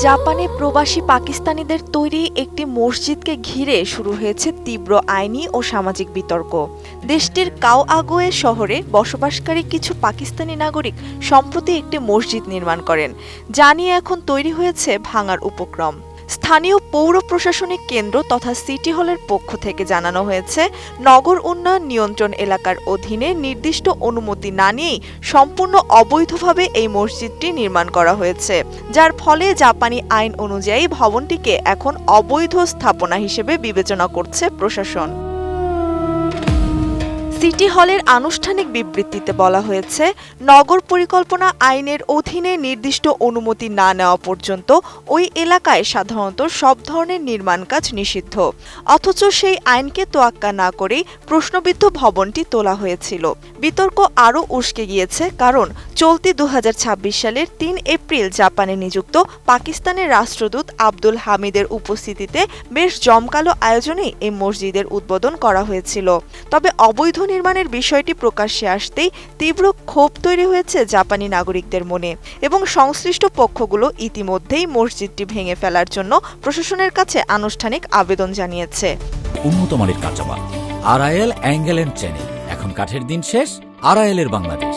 জাপানে প্রবাসী পাকিস্তানিদের তৈরি একটি মসজিদকে ঘিরে শুরু হয়েছে তীব্র আইনি ও সামাজিক বিতর্ক। দেশটির কাওয়াগোয়ে শহরে বসবাসকারী কিছু পাকিস্তানি নাগরিক সম্প্রতি একটি মসজিদ নির্মাণ করেন, যা নিয়ে এখন তৈরি হয়েছে ভাঙার উপক্রম। স্থানীয় পৌর প্রশাসনিক কেন্দ্র তথা সিটি হলের পক্ষ থেকে জানানো হয়েছে, নগর উন্নয়ন নিয়ন্ত্রণ এলাকার অধীনে নির্দিষ্ট অনুমতি না নিয়েই সম্পূর্ণ অবৈধভাবে এই মসজিদটি নির্মাণ করা হয়েছে, যার ফলে জাপানি আইন অনুযায়ী ভবনটিকে এখন অবৈধ স্থাপনা হিসেবে বিবেচনা করছে প্রশাসন। সিটি হলের আনুষ্ঠানিক বিবৃতিতে বলা হয়েছে, নগর পরিকল্পনা আইনের অধীনে নির্দিষ্ট অনুমতি না নেওয়া পর্যন্ত ওই এলাকায় সাধারণত সব ধরনের নির্মাণ কাজ নিষিদ্ধ। অথচ সেই আইনকে তোয়াক্কা না করেই প্রশ্নবিদ্ধ ভবনটি তোলা হয়েছিল। বিতর্ক আরও উস্কে গিয়েছে, কারণ চলতি ২০২৬ সালের ৩ এপ্রিল জাপানে নিযুক্ত পাকিস্তানের রাষ্ট্রদূত আব্দুল হামিদের উপস্থিতিতে বেশ জমকালো আয়োজনেই এই মসজিদের উদ্বোধন করা হয়েছিল। তবে অবৈধ নির্মাণের বিষয়টি প্রকাশ্যে আসতেই তীব্র ক্ষোভ তৈরি হয়েছে জাপানি নাগরিকদের মনে, এবং সংশ্লিষ্ট পক্ষগুলো ইতিমধ্যেই মসজিদটি ভেঙে ফেলার জন্য প্রশাসনের কাছে আনুষ্ঠানিক আবেদন জানিয়েছে। উন্নত মানের কাঁচামাল, আরআইএল অ্যাঙ্গেল এন্ড চ্যানেল। এখন কাঠের দিন শেষ, আরআইএল এর বাংলাদেশ।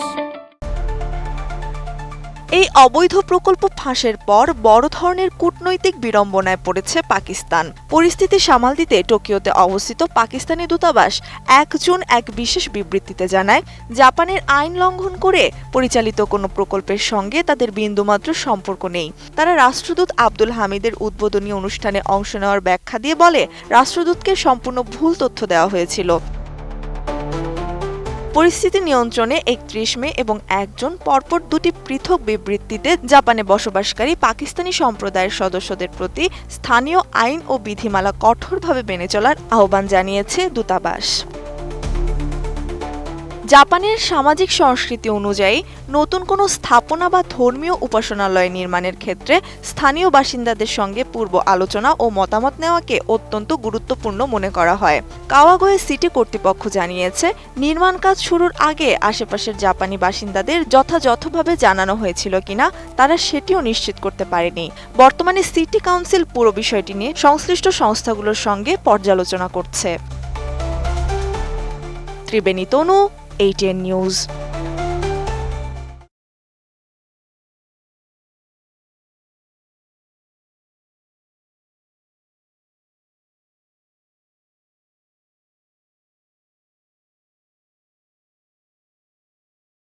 এই অবৈধ প্রকল্প ফাঁসের পর বড় ধরনের কূটনৈতিক বিড়ম্বনায় পড়েছে পাকিস্তান। পরিস্থিতি সামাল দিতে টোকিওতে অবস্থিত পাকিস্তানি দূতাবাস ১ জুন এক বিশেষ বিবৃতিতে জানায়, জাপানের আইন লঙ্ঘন করে পরিচালিত কোনো প্রকল্পের সঙ্গে তাদের বিন্দুমাত্র সম্পর্ক নেই। তারা রাষ্ট্রদূত আব্দুল হামিদের উদ্বোধনী অনুষ্ঠানে অংশ নেওয়ার ব্যাখ্যা দিয়ে বলে, রাষ্ট্রদূতকে সম্পূর্ণ ভুল তথ্য দেওয়া হয়েছিল। পরিস্থিতি নিয়ন্ত্রণে ৩১ মে এবং ১ জুন পরপর দুটি পৃথক বিবৃতিতে জাপানে বসবাসকারী পাকিস্তানি সম্প্রদায়ের সদস্যদের প্রতি স্থানীয় আইন ও বিধিমালা কঠোরভাবে মেনে চলার আহ্বান জানিয়েছে দূতাবাস। জাপানের সামাজিক সংস্কৃতি অনুযায়ী নতুন কোনো স্থাপনা বা ধর্মীয় উপাসনালয় নির্মাণের ক্ষেত্রে স্থানীয় বাসিন্দাদের সঙ্গে পূর্ব আলোচনা ও মতামত নেওয়াকে অত্যন্ত গুরুত্বপূর্ণ মনে করা হয়। কাওয়াগোয়ে সিটি কর্তৃপক্ষ জানিয়েছে, নির্মাণ কাজ শুরুর আগে আশেপাশের জাপানি বাসিন্দাদের যথাযথভাবে জানানো হয়েছিল কিনা তারা সেটিও নিশ্চিত করতে পারেনি। বর্তমানে সিটি কাউন্সিল পুরো বিষয়টি নিয়ে সংশ্লিষ্ট সংস্থাগুলোর সঙ্গে পর্যালোচনা করছে। ত্রিবেণী তনু, ATN নিউজ।